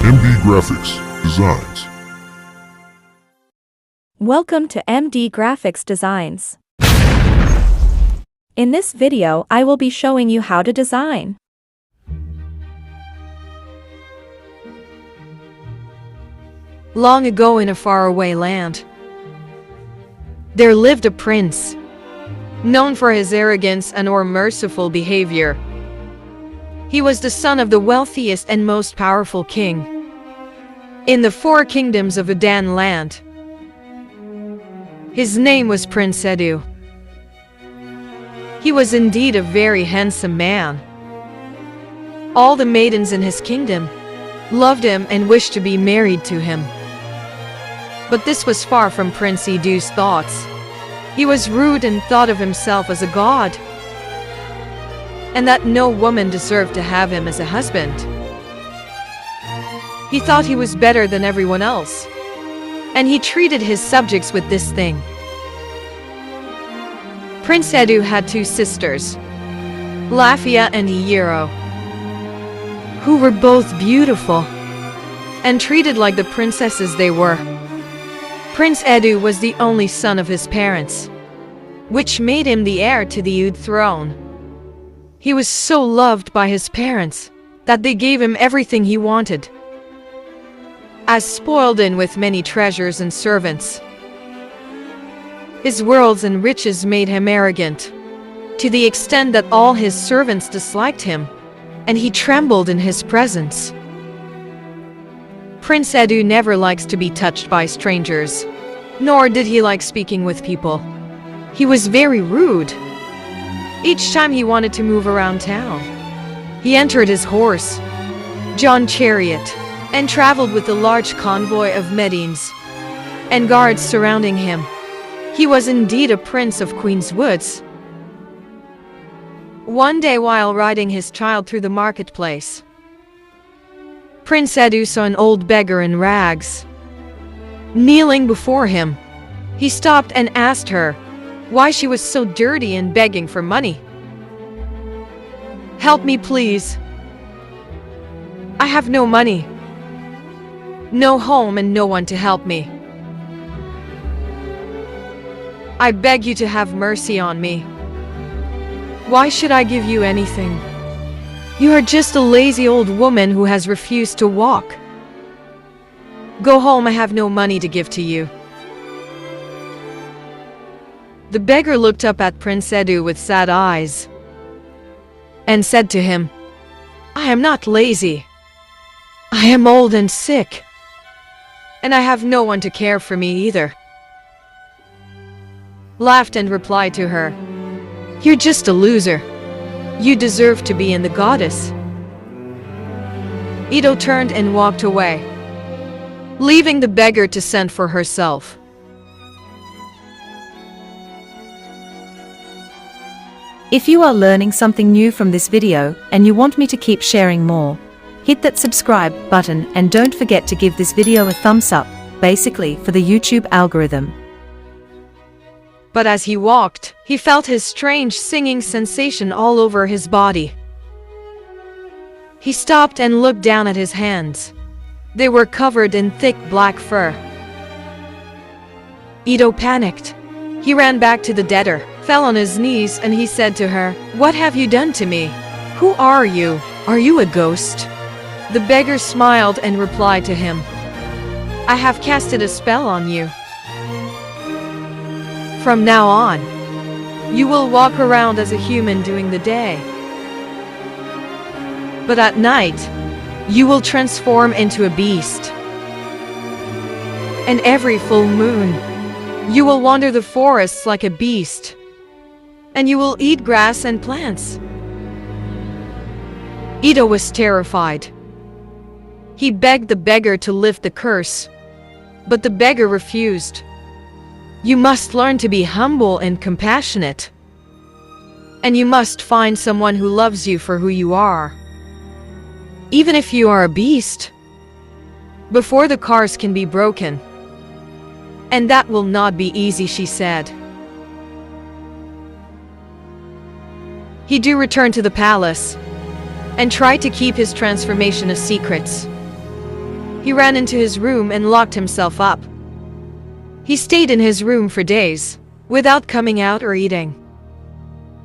MD Graphics Designs. Welcome to MD Graphics Designs. In this video, I will be showing you how to design. Long ago in a faraway land, there lived a prince, known for his arrogance and unmerciful behavior. He was the son of the wealthiest and most powerful king in the four kingdoms of Udan land. His name was Prince Edu. He was indeed a very handsome man. All the maidens in his kingdom loved him and wished to be married to him. But this was far from Prince Edu's thoughts. He was rude and thought of himself as a god, and that no woman deserved to have him as a husband. He thought he was better than everyone else, and he treated his subjects with disdain. Prince Edu had two sisters, Lafia and Hiyero, who were both beautiful and treated like the princesses they were. Prince Edu was the only son of his parents, which made him the heir to the Ud throne. He was so loved by his parents that they gave him everything he wanted. As spoiled and with many treasures and servants, his wealth and riches made him arrogant, to the extent that all his servants disliked him, and he trembled in his presence. Prince Edu never likes to be touched by strangers, nor did he like speaking with people. He was very rude. Each time he wanted to move around town, he entered his horse-drawn chariot and traveled with a large convoy of Medines and guards surrounding him. He was indeed a prince of Queen's Woods. One day while riding his child through the marketplace, Prince Edu saw an old beggar in rags kneeling before him. He stopped and asked her why she was so dirty and begging for money. "Help me, please. I have no money, no home, and no one to help me. I beg you to have mercy on me. Why should I give you anything? You are just a lazy old woman who has refused to walk. Go home, I have no money to give to you." The beggar looked up at Prince Edu with sad eyes and said to him, "I am not lazy. I am old and sick, and I have no one to care for me either." Laughed and replied to her, "You're just a loser. You deserve to be in the goddess." Edo turned and walked away, leaving the beggar to send for herself. If you are learning something new from this video and you want me to keep sharing more, hit that subscribe button and don't forget to give this video a thumbs up, basically for the YouTube algorithm. But as he walked, he felt his strange singing sensation all over his body. He stopped and looked down at his hands. They were covered in thick black fur. Edo panicked. He ran back to the debtor, fell on his knees, and he said to her, "What have you done to me? Who are you? Are you a ghost?" The beggar smiled and replied to him, "I have casted a spell on you. From now on, you will walk around as a human during the day, but at night, you will transform into a beast. And every full moon, you will wander the forests like a beast, and you will eat grass and plants." Edo was terrified. He begged the beggar to lift the curse, but the beggar refused. "You must learn to be humble and compassionate, and you must find someone who loves you for who you are, even if you are a beast, before the curse can be broken. And that will not be easy," she said. Edu returned to the palace and tried to keep his transformation a secret. He ran into his room and locked himself up. He stayed in his room for days, without coming out or eating.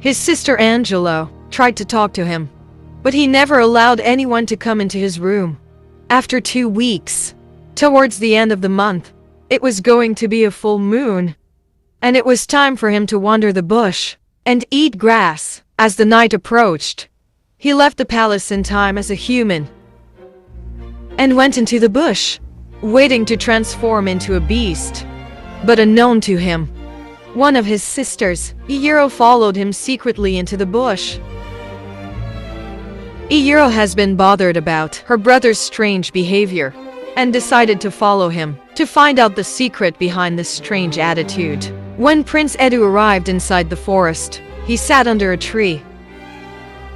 His sister Angelo tried to talk to him, but he never allowed anyone to come into his room. After 2 weeks, towards the end of the month, it was going to be a full moon, and it was time for him to wander the bush and eat grass. As the night approached, he left the palace in time as a human and went into the bush, waiting to transform into a beast. But unknown to him, one of his sisters, Iyero, followed him secretly into the bush. Iyero has been bothered about her brother's strange behavior and decided to follow him to find out the secret behind this strange attitude. When Prince Edu arrived inside the forest, he sat under a tree,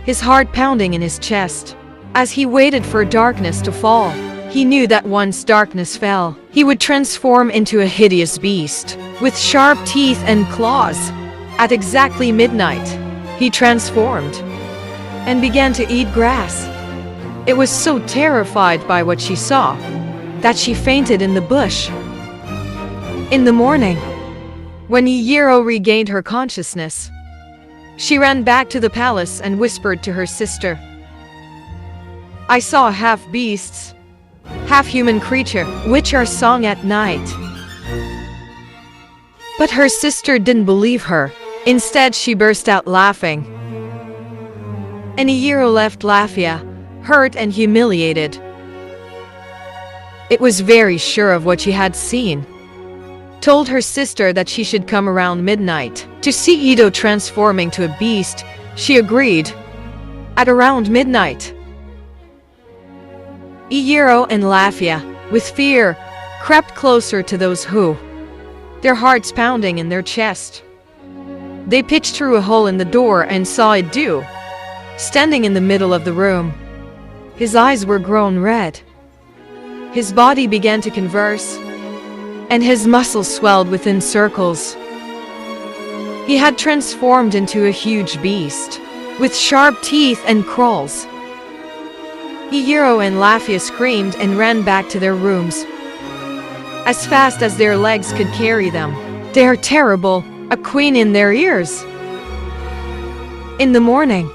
his heart pounding in his chest. As he waited for darkness to fall, he knew that once darkness fell, he would transform into a hideous beast with sharp teeth and claws. At exactly midnight, he transformed and began to eat grass. It was so terrified by what she saw that she fainted in the bush. In the morning, when Iyero regained her consciousness, she ran back to the palace and whispered to her sister, "I saw a half-beasts, half-human creature, which are sung at night." But her sister didn't believe her. Instead, she burst out laughing. And Iyero left Lafia, hurt and humiliated. It was very sure of what she had seen. Told her sister that she should come around midnight to see Ito transforming to a beast. She agreed. At around midnight, Iyero and Lafia, with fear, crept closer to those who, their hearts pounding in their chest. They pitched through a hole in the door and saw Edu, standing in the middle of the room. His eyes were grown red. His body began to converse, and his muscles swelled within circles. He had transformed into a huge beast, with sharp teeth and claws. Iyero and Lafia screamed and ran back to their rooms, as fast as their legs could carry them. "They are terrible," a queen in their ears. In the morning,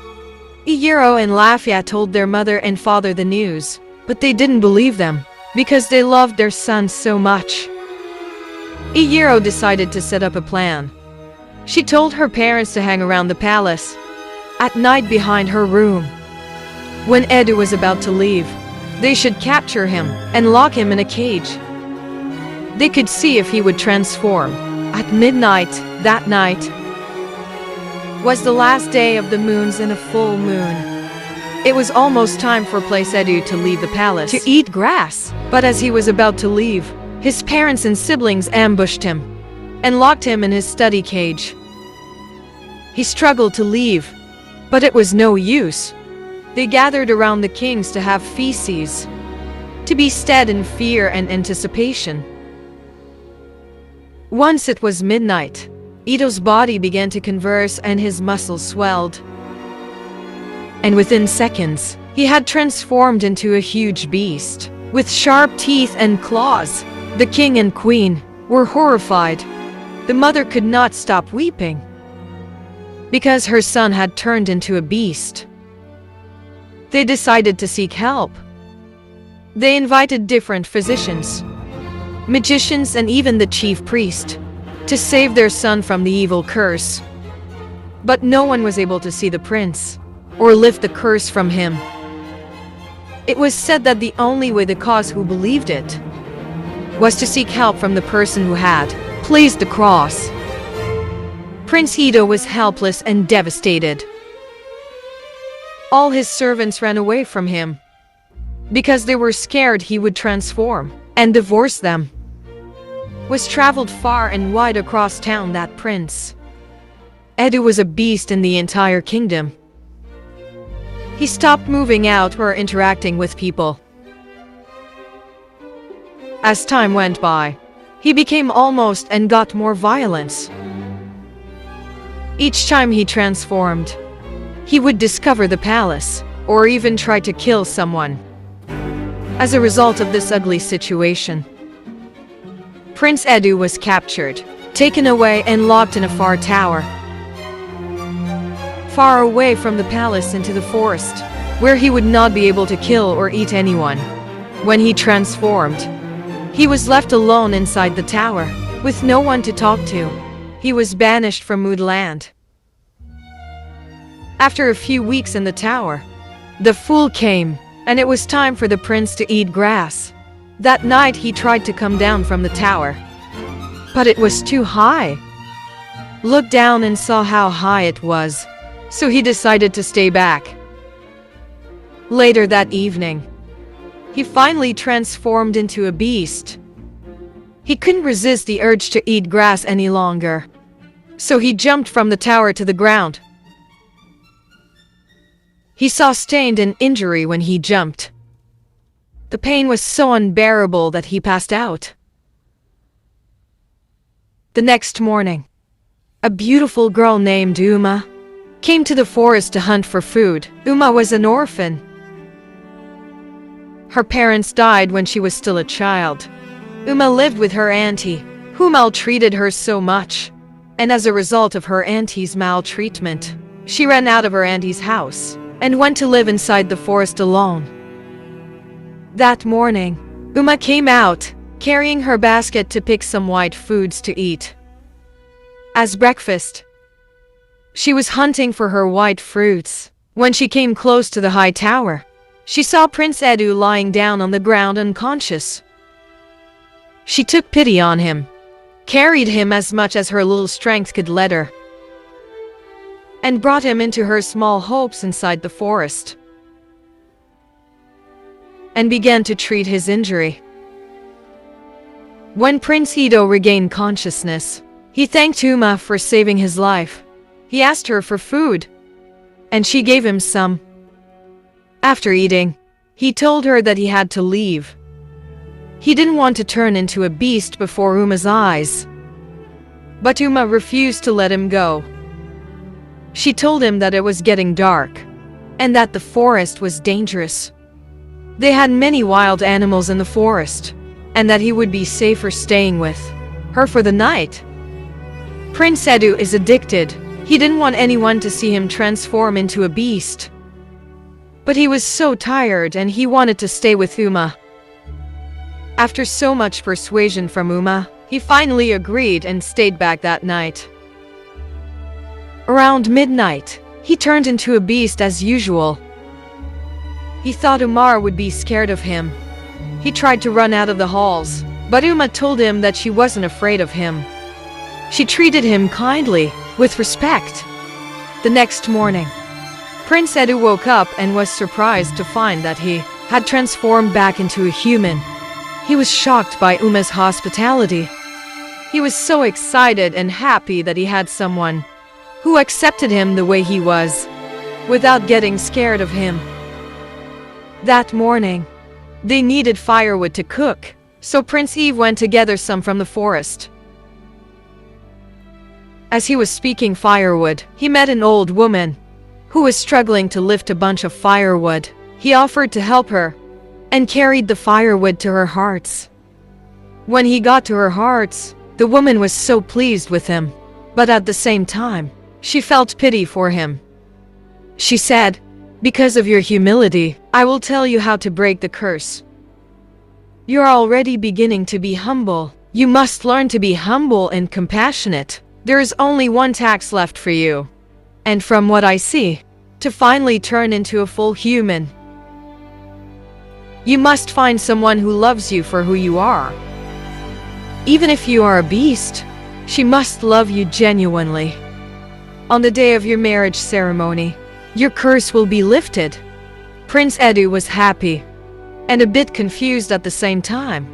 Iyero and Lafia told their mother and father the news, but they didn't believe them, because they loved their son so much. Iyero decided to set up a plan. She told her parents to hang around the palace at night behind her room. When Edu was about to leave, they should capture him and lock him in a cage. They could see if he would transform. At midnight that night was the last day of the moons and a full moon. It was almost time for Place Edu to leave the palace to eat grass. But as he was about to leave, his parents and siblings ambushed him and locked him in his study cage. He struggled to leave, but it was no use. They gathered around the kings to have feasts, to be stead in fear and anticipation. Once it was midnight, Ito's body began to converse and his muscles swelled. And within seconds, he had transformed into a huge beast, with sharp teeth and claws. The king and queen were horrified. The mother could not stop weeping, because her son had turned into a beast. They decided to seek help. They invited different physicians, magicians, and even the chief priest to save their son from the evil curse. But no one was able to see the prince or lift the curse from him. It was said that the only way the cause who believed it was to seek help from the person who had placed the cross. Prince Ito was helpless and devastated. All his servants ran away from him because they were scared he would transform and divorce them. Was traveled far and wide across town that prince Edu was a beast in the entire kingdom. He stopped moving out or interacting with people. As time went by, he became almost and got more violence. Each time he transformed, he would discover the palace, or even try to kill someone. As a result of this ugly situation, Prince Edu was captured, taken away and locked in a far tower, far away from the palace into the forest, where he would not be able to kill or eat anyone. When he transformed, he was left alone inside the tower, with no one to talk to. He was banished from Moodland. After a few weeks in the tower, the fool came, and it was time for the prince to eat grass. That night he tried to come down from the tower, but it was too high. Looked down and saw how high it was, so he decided to stay back. Later that evening, he finally transformed into a beast. He couldn't resist the urge to eat grass any longer, so he jumped from the tower to the ground. He saw stained an injury when he jumped. The pain was so unbearable that he passed out. The next morning, a beautiful girl named Uma came to the forest to hunt for food. Uma was an orphan. Her parents died when she was still a child. Uma lived with her auntie, who maltreated her so much. And as a result of her auntie's maltreatment, she ran out of her auntie's house and went to live inside the forest alone. That morning, Uma came out, carrying her basket to pick some white foods to eat. As breakfast, she was hunting for her white fruits. When she came close to the high tower, she saw Prince Edu lying down on the ground unconscious. She took pity on him, carried him as much as her little strength could let her, and brought him into her small hopes inside the forest, and began to treat his injury. When Prince Edu regained consciousness, he thanked Uma for saving his life. He asked her for food, and she gave him some. After eating, he told her that he had to leave. He didn't want to turn into a beast before Uma's eyes, but Uma refused to let him go. She told him that it was getting dark, and that the forest was dangerous. They had many wild animals in the forest, and that he would be safer staying with her for the night. Prince Edu is addicted. He didn't want anyone to see him transform into a beast. But he was so tired and he wanted to stay with Uma. After so much persuasion from Uma, he finally agreed and stayed back that night. Around midnight, he turned into a beast as usual. He thought Umar would be scared of him. He tried to run out of the halls, but Uma told him that she wasn't afraid of him. She treated him kindly, with respect. The next morning, Prince Edu woke up and was surprised to find that he had transformed back into a human. He was shocked by Uma's hospitality. He was so excited and happy that he had someone who accepted him the way he was, without getting scared of him. That morning, they needed firewood to cook, so Prince Eve went to gather some from the forest. As he was speaking firewood, he met an old woman who was struggling to lift a bunch of firewood. He offered to help her and carried the firewood to her hearts. When he got to her hearts, the woman was so pleased with him, but at the same time, she felt pity for him. She said, "Because of your humility, I will tell you how to break the curse. You're already beginning to be humble. You must learn to be humble and compassionate. There is only one task left for you, and from what I see, to finally turn into a full human. You must find someone who loves you for who you are. Even if you are a beast, she must love you genuinely. On the day of your marriage ceremony, your curse will be lifted." Prince Edu was happy, and a bit confused at the same time.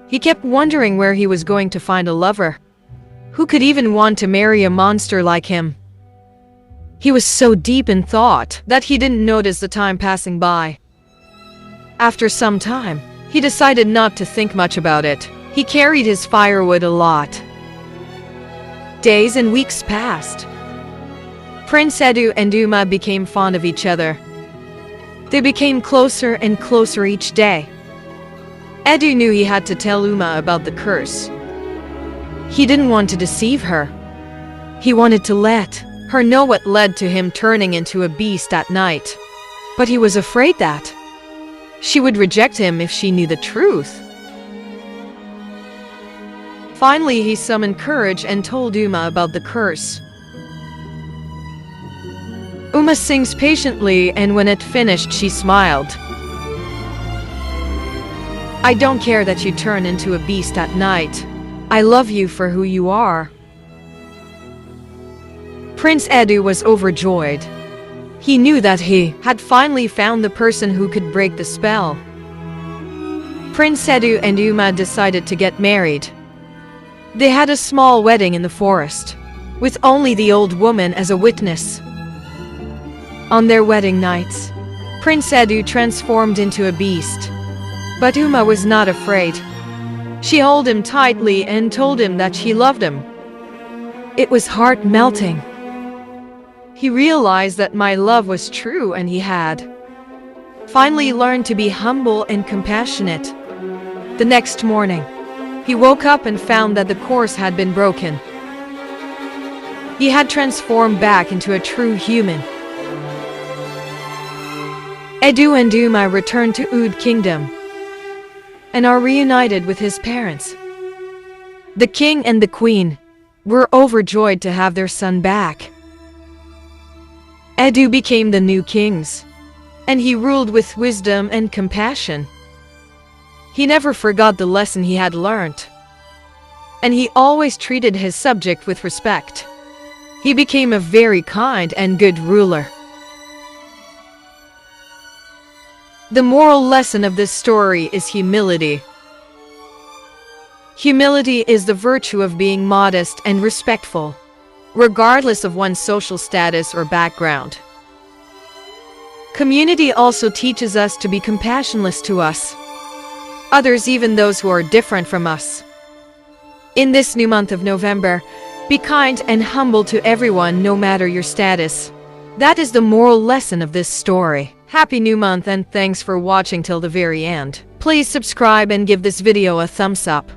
He kept wondering where he was going to find a lover. Who could even want to marry a monster like him? He was so deep in thought that he didn't notice the time passing by. After some time, he decided not to think much about it. He carried his firewood a lot. Days and weeks passed. Prince Edu and Uma became fond of each other. They became closer and closer each day. Edu knew he had to tell Uma about the curse. He didn't want to deceive her. He wanted to let her know what led to him turning into a beast at night. But he was afraid that she would reject him if she knew the truth. Finally, he summoned courage and told Uma about the curse. Uma sings patiently, and when it finished, she smiled. I don't care that you turn into a beast at night. I love you for who you are. Prince Edu was overjoyed. He knew that he had finally found the person who could break the spell. Prince Edu and Uma decided to get married. They had a small wedding in the forest, with only the old woman as a witness. On their wedding nights, Prince Edu transformed into a beast. But Uma was not afraid. She held him tightly and told him that she loved him. It was heart-melting. He realized that my love was true, and he had finally learned to be humble and compassionate. The next morning, he woke up and found that the curse had been broken. He had transformed back into a true human. Edu and Uma returned to Oud Kingdom and are reunited with his parents. The king and the queen were overjoyed to have their son back. Edu became the new kings, and he ruled with wisdom and compassion. He never forgot the lesson he had learned, and he always treated his subject with respect. He became a very kind and good ruler. The moral lesson of this story is humility. Humility is the virtue of being modest and respectful, regardless of one's social status or background. Community also teaches us to be compassionless to others, even those who are different from us. In this new month of November, be kind and humble to everyone, no matter your status. That is the moral lesson of this story. Happy new month, and thanks for watching till the very end. Please subscribe and give this video a thumbs up.